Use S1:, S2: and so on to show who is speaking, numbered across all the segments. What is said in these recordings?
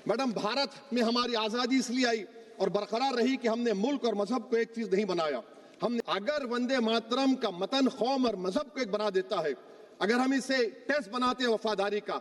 S1: Madam, Bharat में हमारी आजादी इसलिए आई और बरकरार रही कि हमने मुल्क और मजहब को एक चीज नहीं बनाया। हमने अगर वंदे मातरम का मतन कौम और मजहब को एक बना देता है, अगर हम इसे टेस्ट बनाते हैं वफादारी का।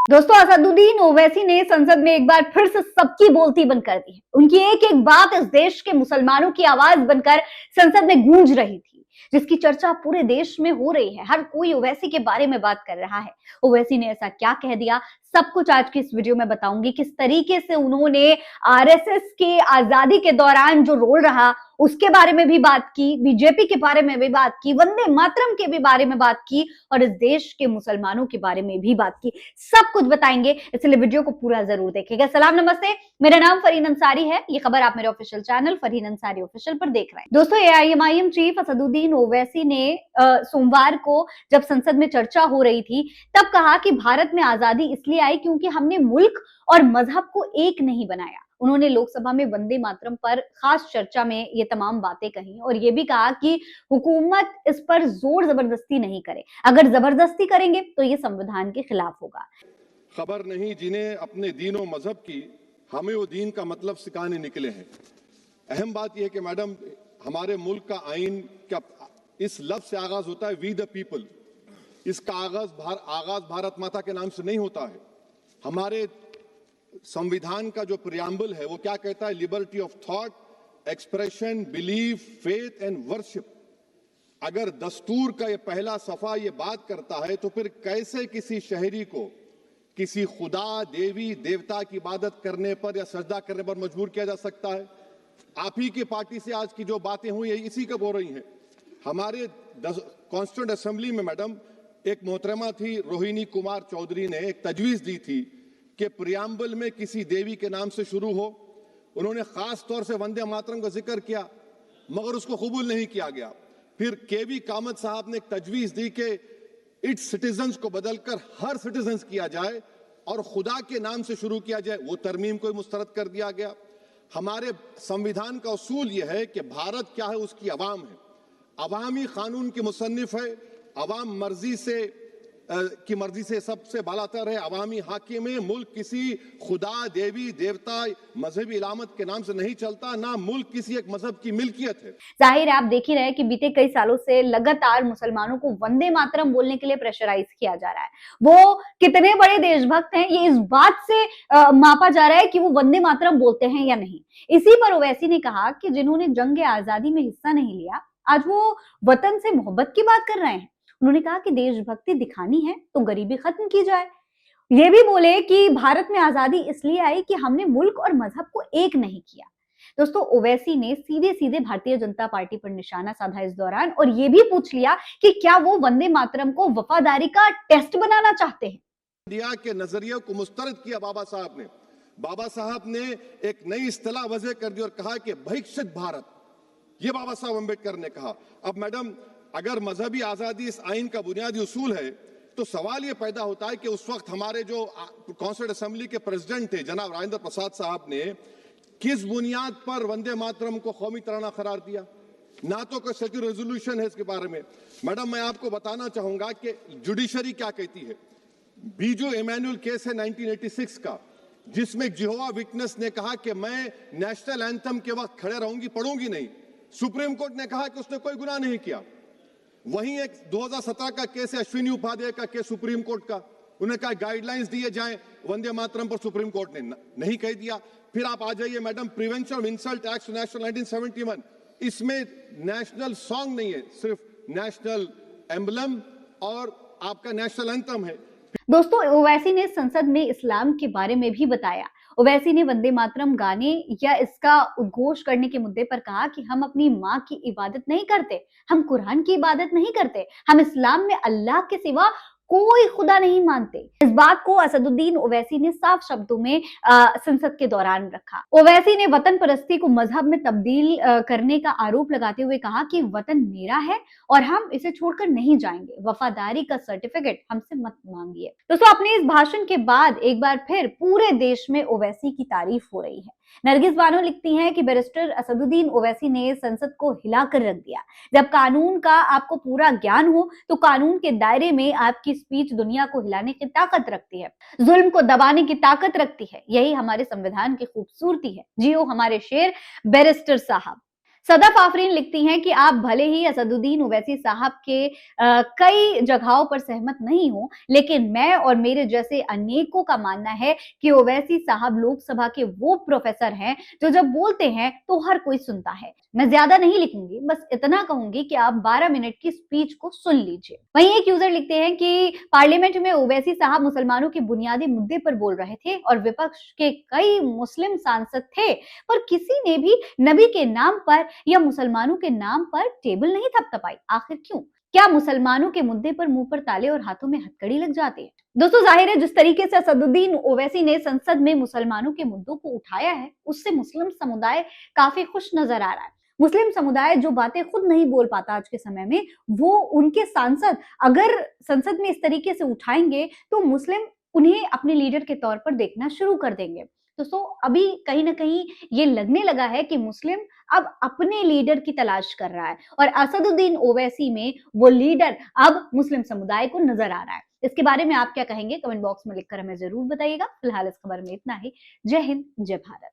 S2: दोस्तों, असदुद्दीन ओवैसी ने संसद में एक बार फिर से सबकी बोलती बंद कर दी है। उनकी एक एक बात इस देश के मुसलमानों की आवाज बनकर संसद में गूंज रही थी, जिसकी चर्चा पूरे देश में हो रही है। हर कोई ओवैसी के बारे में बात कर रहा है। ओवैसी ने ऐसा क्या कह दिया, सब कुछ आज की इस वीडियो में बताऊंगी। किस तरीके से उन्होंने आरएसएस के आजादी के दौरान जो रोल रहा उसके बारे में भी बात की, बीजेपी के बारे में भी बात की, वंदे मातरम के भी बारे में बात की और इस देश के मुसलमानों के बारे में भी बात की। सब कुछ बताएंगे, इसलिए वीडियो को पूरा जरूर देखिएगा। सलाम नमस्ते, मेरा नाम फरहीन अंसारी है। ये खबर आप मेरे official channel Farheen Ansari official पर देख रहे हैं। दोस्तों, एआईएमआईएम चीफ असदुद्दीन ओवैसी ने सोमवार को जब संसद में चर्चा हो रही थी तब कहा कि भारत में आजादी इसलिए आई क्योंकि हमने मुल्क और मजहब को एक नहीं बनाया। उन्होंने लोकसभा में वंदे मातरम पर खास चर्चा में ये तमाम बातें कही और ये भी कहा कि हुकूमत इस पर जोर जबरदस्ती नहीं करे। अगर जबरदस्ती करेंगे तो ये संविधान के खिलाफ होगा।
S1: खबर नहीं जिन्हें अपने दीन और मजहब की, हमें वो दीन का मतलब सिखाने निकले हैं। अहम बात यह है कि मैडम, हमारे मुल्क का आइन क्या इस लफ्ज से आगाज होता है, वी द पीपल। इसका आगाज भारत माता के नाम से नहीं होता है। हमारे संविधान का जो प्रियम्बल है वो क्या कहता है? Liberty of thought, expression, belief, faith and worship. अगर दस्तूर का ये पहला सफा ये बात करता है तो फिर कैसे किसी शहरी को किसी खुदा, देवी, देवता की इबादत करने पर या सजदा करने पर मजबूर किया जा सकता है? आप ही की पार्टी से आज की जो बातें हुई है इसी का बोल रही हैं। हमारे कॉन्स्टिट्यूंट असेंबली में मैडम एक मोहतरमा थी, रोहिणी कुमार चौधरी ने एक तजवीज दी थी कि प्रियम्बल में किसी देवी के नाम से शुरू हो। उन्होंने खास तौर से वंदे मातरम का जिक्र किया मगर उसको कबूल नहीं किया गया। फिर केवी कामत साहब ने एक तजवीज दी कि इट्स सिटीजन्स को बदलकर हर सिटीजन्स किया जाए और खुदा के नाम से शुरू किया जाए। वो तरमीम को मुस्तरद कर दिया गया। हमारे संविधान का उसूल यह है कि भारत क्या है, उसकी अवाम है, अवामी कानून की मुसन्निफ है, अवाम की मर्जी से सबसे बालातर है, अवामी हाकिम है। मुल्क किसी खुदा, देवी, देवता, मजहबी इलामत के नाम से नहीं चलता, ना मुल्क किसी एक मजहब की मिल्कियत है।
S2: जाहिर है, आप देख ही रहे हैं कि बीते कई सालों से लगातार मुसलमानों को वंदे मातरम बोलने के लिए प्रेशराइज किया जा रहा है। वो कितने बड़े देशभक्त हैं ये इस बात से मापा जा रहा है कि वो वंदे मातरम बोलते हैं या नहीं। इसी पर ओवैसी ने कहा कि जिन्होंने जंग आजादी में हिस्सा नहीं लिया आज वो वतन से मोहब्बत की बात कर रहे हैं। उन्होंने कहा कि देशभक्ति दिखानी है तो गरीबी खत्म की जाए। ये भी बोले कि भारत में आजादी इसलिए आई कि हमने मुल्क और मजहब को एक नहीं किया। दोस्तों, ओवैसी ने सीधे सीधे भारतीय जनता पार्टी पर निशाना साधा इस दौरान और ये भी पूछ लिया कि क्या वो वंदे मातरम को वफादारी का टेस्ट बनाना चाहते हैं।
S1: इंडिया के नजरिए को मुस्तरद किया बाबा साहब ने एक नई इस्तिलाह वजह कर दी और कहा कि भविष्यत भारत, ये बाबा साहब अम्बेडकर ने कहा। अब मैडम, अगर मजहबी आजादी इस आइन का बुनियादी उसूल है तो सवाल यह पैदा होता है कि उस वक्त हमारे जो कॉन्स्टिट्यूंट असेंबली के प्रेसिडेंट थे जनाब राजेंद्र प्रसाद साहब ने किस बुनियाद पर वंदे मातरम को कौमी तराना करार दिया? ना तो कोई सेक्युलर रेजोल्यूशन है इसके बारे में। मैडम, मैं आपको बताना चाहूंगा कि जुडिशरी क्या कहती है। बीजो इमैनुअल केस है 1986 का, जिसमें जिहोवा विटनेस ने कहा कि मैं नेशनल एंथम के वक्त खड़े रहूंगी, पढ़ूंगी नहीं। सुप्रीम कोर्ट ने कहा कि उसने कोई गुनाह नहीं किया। वहीं एक 2017 का केस है अश्विनी उपाध्याय का केस सुप्रीम कोर्ट का, उन्हें कहा गाइडलाइंस दिए जाएं वंदे मातरम पर, सुप्रीम कोर्ट ने नहीं कह दिया। फिर आप आ जाइए madam, prevention of insult act national 1971, इसमें नेशनल सॉन्ग नहीं है, सिर्फ नेशनल एम्बलम और आपका नेशनल एंथम है।
S2: दोस्तों, ओवैसी ने संसद में इस्लाम के बारे में भी बताया। ओवैसी ने वंदे मातरम गाने या इसका उद्घोष करने के मुद्दे पर कहा कि हम अपनी माँ की इबादत नहीं करते, हम कुरान की इबादत नहीं करते, हम इस्लाम में अल्लाह के सिवा कोई खुदा नहीं मानते। इस बात को असदुद्दीन ओवैसी ने साफ शब्दों में संसद के दौरान रखा। ओवैसी ने वतन परस्ती को मजहब में तब्दील करने का आरोप लगाते हुए कहा कि वतन मेरा है और हम इसे छोड़कर नहीं जाएंगे। वफादारी का सर्टिफिकेट हमसे मत मांगिए। दोस्तों, अपने इस भाषण के बाद एक बार फिर पूरे देश में ओवैसी की तारीफ हो रही है। नरगिस बानो लिखती हैं कि बैरिस्टर असदुद्दीन ओवैसी ने संसद को हिलाकर रख दिया। जब कानून का आपको पूरा ज्ञान हो तो कानून के दायरे में आपकी स्पीच दुनिया को हिलाने की ताकत रखती है, जुल्म को दबाने की ताकत रखती है। यही हमारे संविधान की खूबसूरती है। जियो हमारे शेर बैरिस्टर साहब। सदफ आफरीन लिखती हैं कि आप भले ही असदुद्दीन ओवैसी साहब के कई जगहों पर सहमत नहीं हो, लेकिन मैं और मेरे जैसे अनेकों का मानना है कि ओवैसी साहब लोकसभा के वो प्रोफेसर हैं जो जब बोलते हैं तो हर कोई सुनता है। मैं ज्यादा नहीं लिखूंगी, बस इतना कहूंगी कि आप 12 मिनट की स्पीच को सुन लीजिए। वहीं एक यूजर लिखते हैं कि पार्लियामेंट में ओवैसी साहब मुसलमानों के बुनियादी मुद्दे पर बोल रहे थे और विपक्ष के कई मुस्लिम सांसद थे, पर किसी ने भी नबी के नाम पर या मुसलमानों के नाम पर टेबल नहीं थपथपाई। आखिर क्यों? क्या मुसलमानों के मुद्दे पर मुंह पर ताले और हाथों में हथकड़ी लग जाती है? दोस्तों, जाहिर है जिस तरीके से असदुद्दीन ओवैसी ने संसद में मुसलमानों के मुद्दों को उठाया है, उससे मुस्लिम समुदाय काफी खुश नजर आ रहा है। मुस्लिम समुदाय जो बातें खुद नहीं बोल पाता आज के समय में, वो उनके सांसद अगर संसद में इस तरीके से उठाएंगे तो मुस्लिम उन्हें अपने लीडर के तौर पर देखना शुरू कर देंगे। दोस्तों, अभी कहीं ना कहीं ये लगने लगा है कि मुस्लिम अब अपने लीडर की तलाश कर रहा है और असदुद्दीन ओवैसी में वो लीडर अब मुस्लिम समुदाय को नजर आ रहा है। इसके बारे में आप क्या कहेंगे? कमेंट बॉक्स में लिखकर हमें जरूर बताइएगा। फिलहाल इस खबर में इतना ही। जय हिंद, जय भारत।